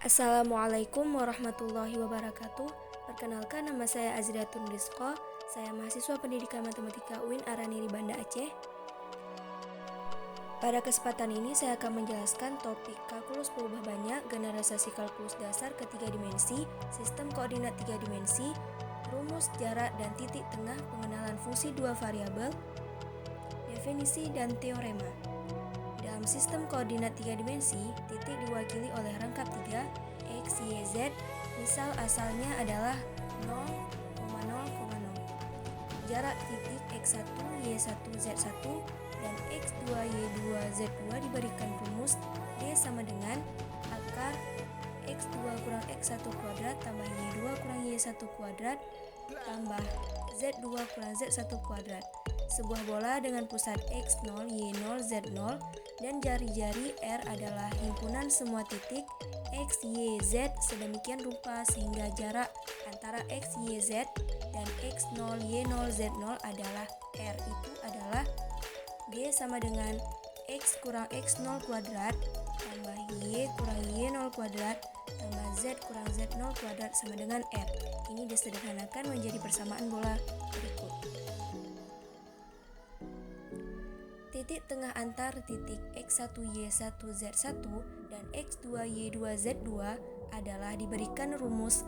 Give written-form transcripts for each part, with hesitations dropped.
Assalamualaikum warahmatullahi wabarakatuh. Perkenalkan, nama saya Azriatun Rizko. Saya mahasiswa pendidikan matematika UIN Araniri Banda Aceh. Pada kesempatan ini saya akan menjelaskan topik kalkulus berubah banyak, generalisasi kalkulus dasar ketiga dimensi, sistem koordinat tiga dimensi, rumus, jarak, dan titik tengah, pengenalan fungsi dua variabel, definisi, dan teorema. Dalam sistem koordinat tiga dimensi, titik diwakili oleh rangkap 3, X, Y, Z. Misal asalnya adalah 0, 0,0. Jarak titik X1, Y1, Z1, dan X2, Y2, Z2 diberikan rumus D sama dengan akar X2 kurang X1 kuadrat tambah Y2 kurang Y1 kuadrat tambah Z2 kurang Z1 kuadrat. Sebuah bola dengan pusat X0, Y0, Z0 dan jari-jari R adalah himpunan semua titik X, Y, Z sedemikian rupa sehingga jarak antara X, Y, Z dan X0, Y0, Z0 adalah R. Itu adalah D sama dengan X kurang X0 kuadrat tambah Y kurang Y0 kuadrat tambah Z kurang Z0 kuadrat sama dengan R. Ini disederhanakan menjadi persamaan bola berikut. Titik tengah antar titik X1, Y1, Z1 dan X2, Y2, Z2 adalah diberikan rumus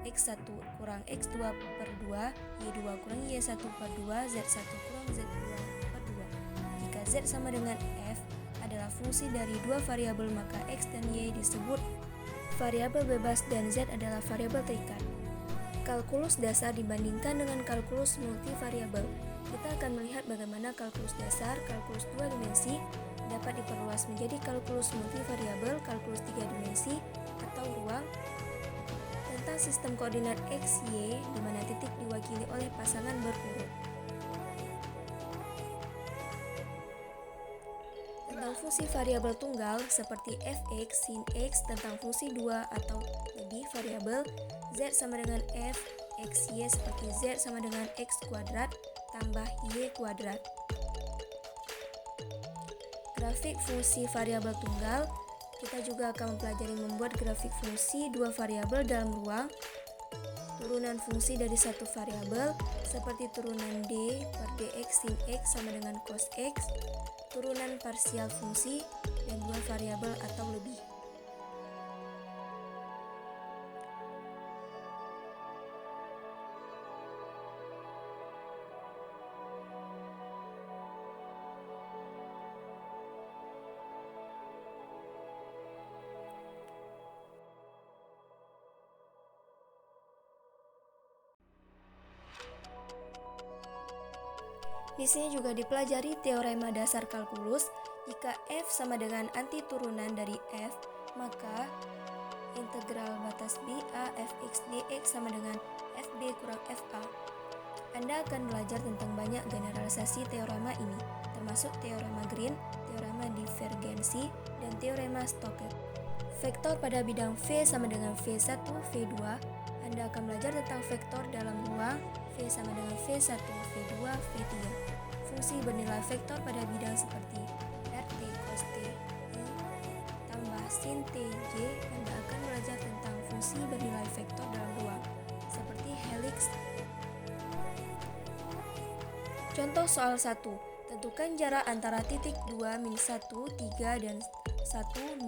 X1 kurang X2 per 2, Y2 kurang Y1 per 2, Z1 kurang Z2 per 2. Jika Z sama dengan F adalah fungsi dari dua variabel, maka X dan Y disebut variabel bebas dan Z adalah variabel terikat. Kalkulus dasar dibandingkan dengan kalkulus multivariabel. Kita akan melihat bagaimana kalkulus dasar, kalkulus dua dimensi, dapat diperluas menjadi kalkulus multivariabel, kalkulus tiga dimensi, atau ruang, tentang sistem koordinat X, Y, di mana titik diwakili oleh pasangan berurut. Tentang fungsi variabel tunggal seperti fx, sin x, tentang fungsi dua atau lebih variabel, z sama dengan f, x, y seperti z sama dengan x kuadrat tambah y kuadrat. Grafik fungsi variabel tunggal, kita juga akan mempelajari membuat grafik fungsi dua variabel dalam ruang, turunan fungsi dari satu variabel seperti turunan d per dx sin x sama dengan cos x, turunan parsial fungsi, dan dua variabel atau lebih. Di sini juga dipelajari teorema dasar kalkulus. Jika f sama dengan antiturunan dari f, maka integral batas b a fx dx sama dengan fb kurang fa. Anda akan belajar tentang banyak generalisasi teorema ini, termasuk teorema Green, teorema divergensi, dan teorema Stokes. Vektor pada bidang V sama dengan V1, V2. Anda akan belajar tentang vektor dalam ruang, V sama dengan V1, V2, V3. Fungsi bernilai vektor pada bidang seperti RT, cos T, I, tambah sin T, J. Anda akan belajar tentang fungsi bernilai vektor dalam ruang, seperti helix. Contoh soal 1. Tentukan jarak antara titik 2, min 1, 3, dan 1, 0,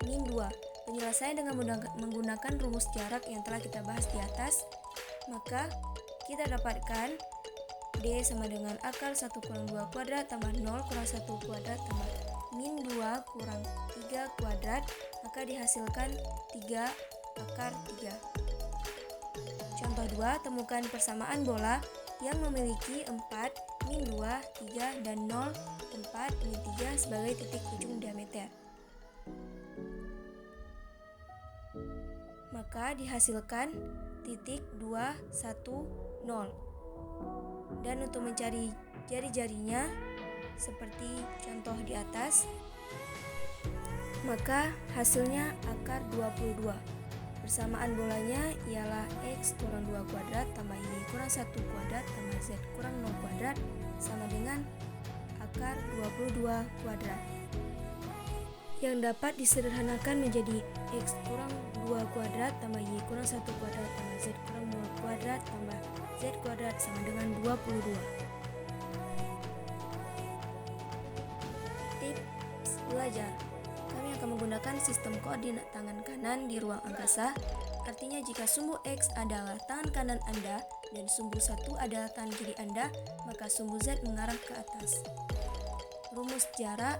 min 2. Penyelesaian dengan menggunakan rumus jarak yang telah kita bahas di atas. Maka kita dapatkan D sama dengan akar 1 kurang 2 kuadrat tambah 0 kurang 1 kuadrat tambah min 2 kurang 3 kuadrat. Maka dihasilkan 3 akar 3. Contoh 2. Temukan persamaan bola yang memiliki 4, min 2, 3, dan 0, 4, min 3 sebagai titik ujung diameter. Maka dihasilkan titik 2, 1, 0. Dan untuk mencari jari-jarinya seperti contoh di atas, maka hasilnya akar 22. Persamaan bolanya ialah x kurang 2 kuadrat tambah y kurang 1 kuadrat tambah z kurang 0 kuadrat sama dengan akar 22 kuadrat. yang dapat disederhanakan menjadi X kurang 2 kuadrat tambah Y kurang 1 kuadrat tambah Z kurang 0 kuadrat tambah Z kuadrat sama dengan 22. Tips belajar. Kami akan menggunakan sistem koordinat tangan kanan di ruang angkasa. Artinya jika sumbu X adalah tangan kanan Anda dan sumbu 1 adalah tangan kiri Anda, maka sumbu Z mengarah ke atas. Rumus jarak,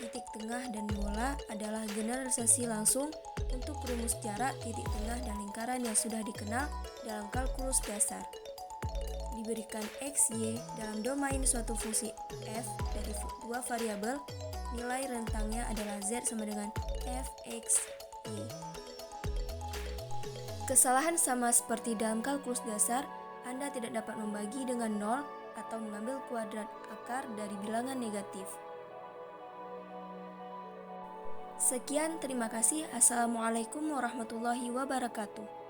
titik tengah, dan bola adalah generalisasi langsung untuk rumus jarak, titik tengah, dan lingkaran yang sudah dikenal dalam kalkulus dasar. Diberikan X, Y dalam domain suatu fungsi f dari dua variabel, nilai rentangnya adalah Z sama dengan f x y. Kesalahan sama seperti dalam kalkulus dasar, Anda tidak dapat membagi dengan 0 atau mengambil kuadrat akar dari bilangan negatif. Sekian, terima kasih. Assalamualaikum warahmatullahi wabarakatuh.